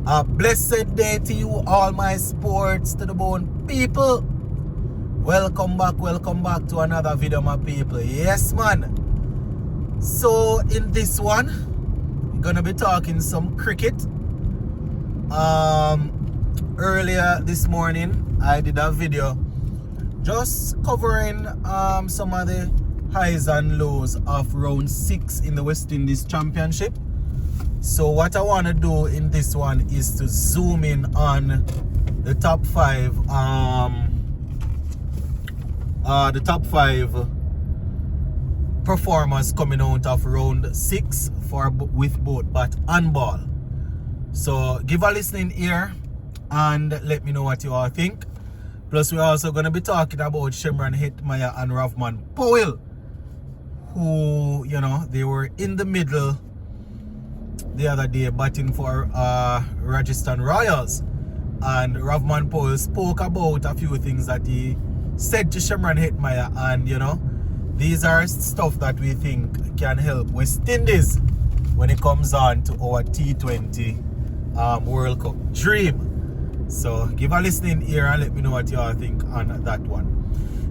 A blessed day to you, all my sports to the bone people. Welcome back to another video, my people. Yes, man. So in this one, we're gonna be talking some cricket. Earlier this morning, I did a video just covering some of the highs and lows of round 6 in the West Indies Championship. So what I want to do in this one is to zoom in on the top 5 performers coming out of round 6 with both bat and ball. So give a listening ear and let me know what you all think. Plus we're also going to be talking about Hetmyer and Powell, who, you know, they were in the middle the other day batting for Rajasthan Royals, and Powell spoke about a few things that he said to Hetmyer, and you know, these are stuff that we think can help West Indies when it comes on to our T20 World Cup dream. So give a listening ear and let me know what you all think on that one.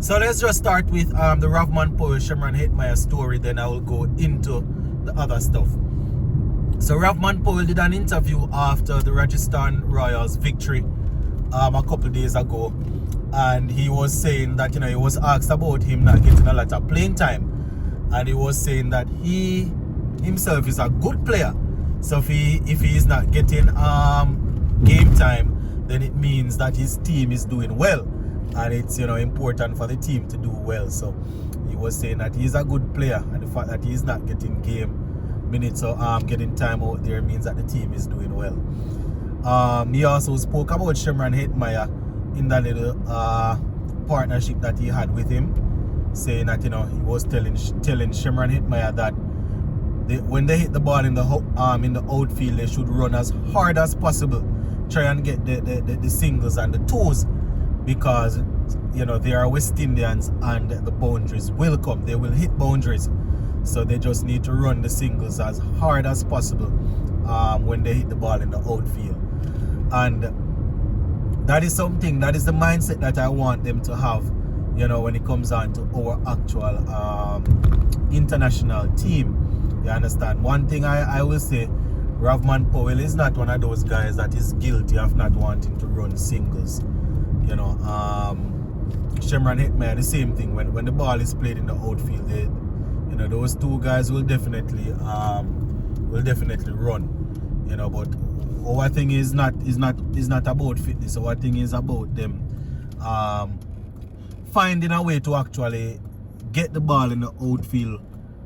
So let's just start with the Powell Hetmyer story, then I will go into the other stuff. So Powell did an interview after the Rajasthan Royals victory a couple days ago, and he was saying that, you know, he was asked about him not getting a lot of playing time, and he was saying that he himself is a good player. So if he is not getting game time, then it means that his team is doing well, and it's, you know, important for the team to do well. So he was saying that he's a good player, and the fact that he's not getting game minutes or getting time out there means that the team is doing well. He also spoke about Hetmyer in that little partnership that he had with him, saying that, you know, he was telling Hetmyer that when they hit the ball in the outfield, they should run as hard as possible, try and get the singles and the twos, because, you know, they are West Indians and the boundaries will come. They will hit boundaries. So they just need to run the singles as hard as possible when they hit the ball in the outfield. And that is something, that is the mindset that I want them to have, you know, when it comes on to our actual international team. You understand? One thing I will say, Powell is not one of those guys that is guilty of not wanting to run singles. You know, Hetmyer, the same thing. When the ball is played in the outfield, you know, those two guys will definitely run, you know. But our thing is not about fitness. Our thing is about them finding a way to actually get the ball in the outfield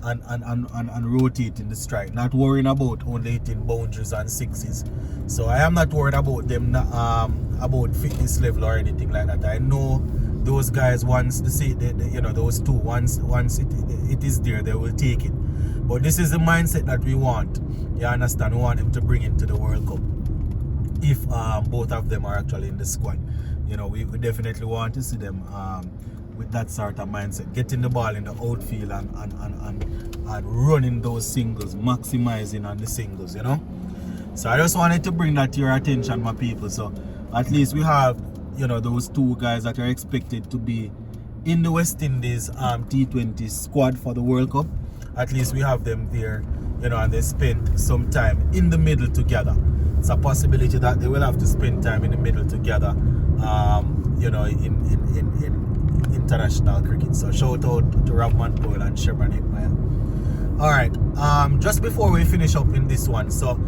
and rotating the strike, not worrying about only hitting boundaries and sixes. So I am not worried about them about fitness level or anything like that. I know those guys, once you know, those two, once it is there, they will take it. But this is the mindset that we want. You understand? We want them to bring into the World Cup if both of them are actually in the squad. You know, we definitely want to see them with that sort of mindset, getting the ball in the outfield and running those singles, maximizing on the singles, you know. So I just wanted to bring that to your attention, my people. So at least we have, you know, those two guys that are expected to be in the West Indies T20 squad for the World Cup. At least we have them there, you know, and they spent some time in the middle together. It's a possibility that they will have to spend time in the middle together, you know, in international cricket. So shout out to Powell and Hetmyer. Alright, just before we finish up in this one, so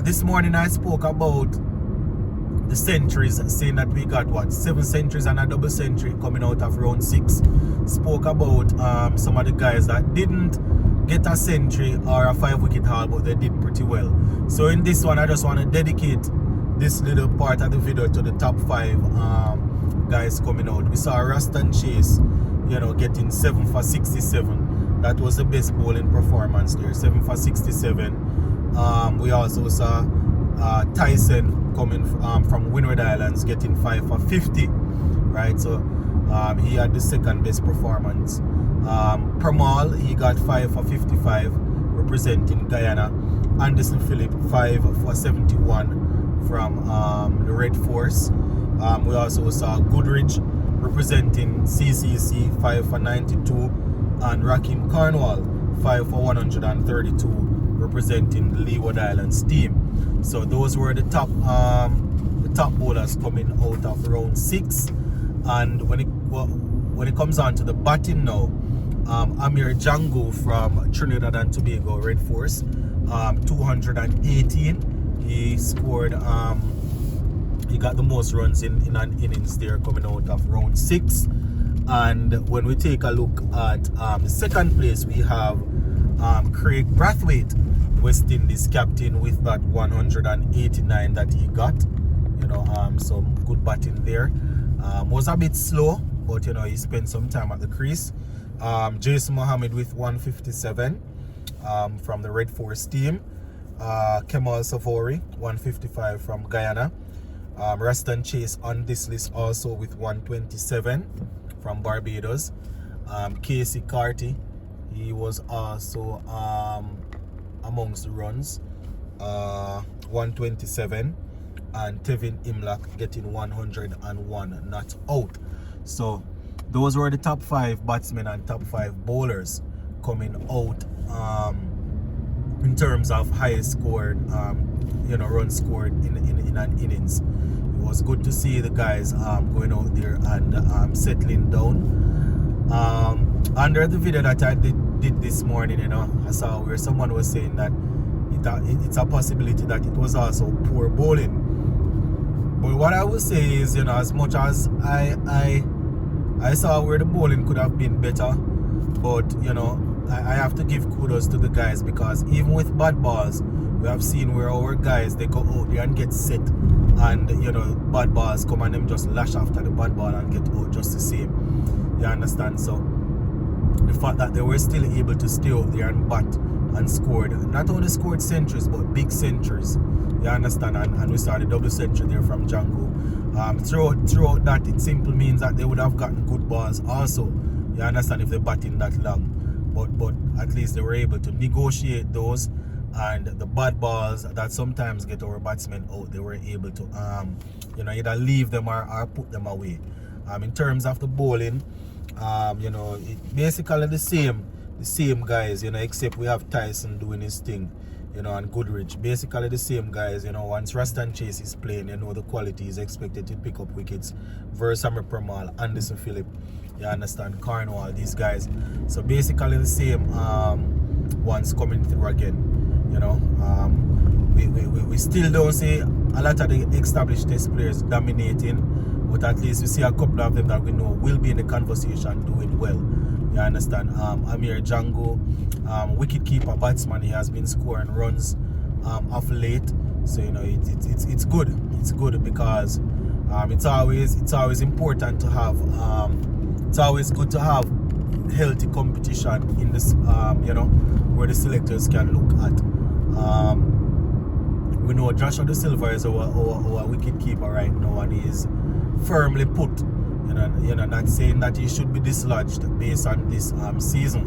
this morning I spoke about the centuries, saying that we got 7 centuries and a double century coming out of round 6. Spoke about some of the guys that didn't get a century or a 5-wicket haul, but they did pretty well. So in this one, I just want to dedicate this little part of the video to the top 5 guys coming out. We saw Rastan Chase, you know, getting 7 for 67. That was the best bowling performance there, 7 for 67. We also saw Tyson coming from Windward Islands getting 5 for 50, right? So he had the second best performance. Pramal, he got 5 for 55 representing Guyana. Anderson Phillip 5 for 71 from the Red Force. We also saw Goodrich representing CCC 5 for 92, and Rakim Cornwall 5 for 132 representing the Leeward Islands team. So those were the top bowlers coming out of round 6. And when it comes on to the batting now, Amir Django from Trinidad and Tobago Red Force, 218. He scored, he got the most runs in an innings there coming out of round 6. And when we take a look at the second place, we have Craig Brathwaite, West Indies captain, with that 189 that he got. Some good batting there. Was a bit slow, but he spent some time at the crease. Jason Mohammed with 157 from the Red Force team. Kemal Savory 155 from Guyana. Raston Chase on this list also with 127 from Barbados. Casey Carty, he was also amongst the runs, 127, and Tevin Imlak getting 101 not out. So those were the top 5 batsmen and top 5 bowlers coming out in terms of highest scored, runs scored in an innings. It was good to see the guys going out there and settling down. Under the video that I did this morning, I saw where someone was saying that it's a possibility that it was also poor bowling. But what I would say is, as much as I saw where the bowling could have been better, but I have to give kudos to the guys, because even with bad balls, we have seen where our guys, they go out there and get set, and bad balls come and them just lash after the bad ball and get out just the same. You understand? So the fact that they were still able to stay out there and bat and scored, not only scored centuries but big centuries. You understand? And we saw the double century there from Django. Throughout that, it simply means that they would have gotten good balls also. You understand, if they're batting that long. But at least they were able to negotiate those, and the bad balls that sometimes get our batsmen out, they were able to either leave them or put them away. In terms of the bowling, it basically the same guys, except we have Tyson doing his thing, and Goodrich. Basically the same guys, once Raston Chase is playing, the quality is expected to pick up wickets. Versamir Pramal, Anderson Phillip, you understand, Cornwall, these guys. So basically the same ones coming through again. We still don't see a lot of the established test players dominating, but at least we see a couple of them that we know will be in the conversation doing well. You understand? Amir Django, wicket-keeper batsman, he has been scoring runs of late. So it's good. It's good because it's always important to have. It's always good to have healthy competition in this. Where the selectors can look at. We know Joshua De Silva is our wicket-keeper right now, and he is firmly put. Not saying that he should be dislodged based on this season,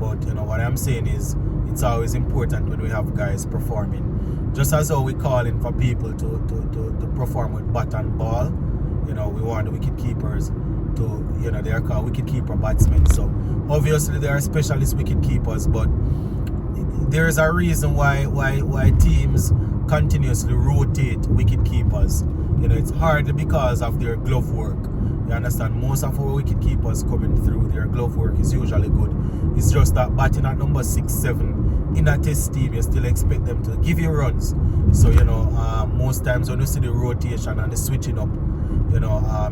but what I'm saying is it's always important when we have guys performing. Just as how we call in for people to perform with bat and ball, we want the wicket keepers to, they are called wicket keeper batsmen. So obviously there are specialist wicket keepers, but there is a reason why teams continuously rotate wicket keepers. It's hardly because of their glove work. You understand? Most of our wicket keepers coming through, their glove work is usually good. It's just that batting at number 6, 7 in a test team, you still expect them to give you runs. So most times when you see the rotation and the switching up,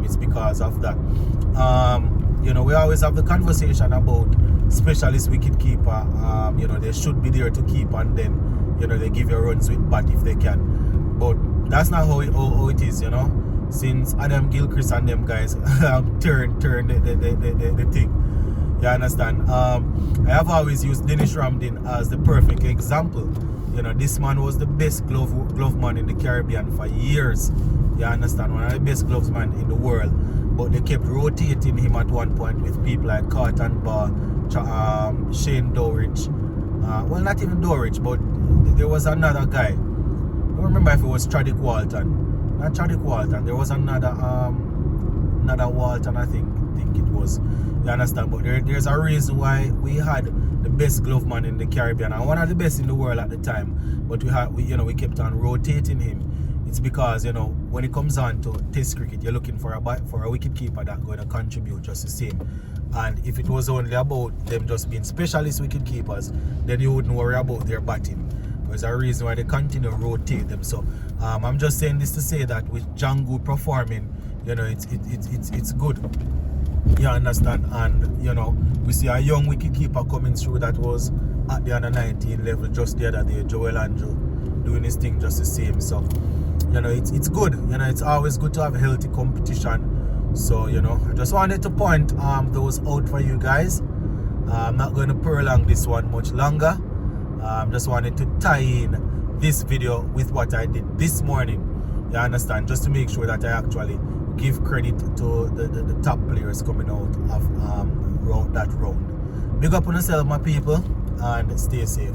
it's because of that. We always have the conversation about specialist wicket keeper. They should be there to keep, and then they give you runs with bat if they can. But that's not how it is. Since Adam Gilchrist and them guys turn the thing. You understand? I have always used Dennis Ramdin as the perfect example. This man was the best glove man in the Caribbean for years. You understand? One of the best gloves man in the world. But they kept rotating him at one point with people like Carlton Barr, Shane Dowrich. Well, not even Dowrich, but there was another guy. don't remember if it was Chadwick Walton. Not Chadwick Walton. There was another Walton, I think it was. You understand? But there's a reason why we had the best glove man in the Caribbean and one of the best in the world at the time. But we kept on rotating him. It's because, when it comes on to Test cricket, you're looking for a wicket keeper that's going to contribute just the same. And if it was only about them just being specialist wicket keepers, then you wouldn't worry about their batting. There's a reason why they continue to rotate them. So I'm just saying this to say that with Django performing, it's good. You understand? And we see a young wicket keeper coming through that was at the under 19 level just the other day, Joel Andrew, doing his thing just the same. So it's good. It's always good to have healthy competition. So I just wanted to point those out for you guys. I'm not going to prolong this one much longer. Just wanted to tie in this video with what I did this morning. You understand? Just to make sure that I actually give credit to the top players coming out of that round. Big up on yourself, my people, and stay safe.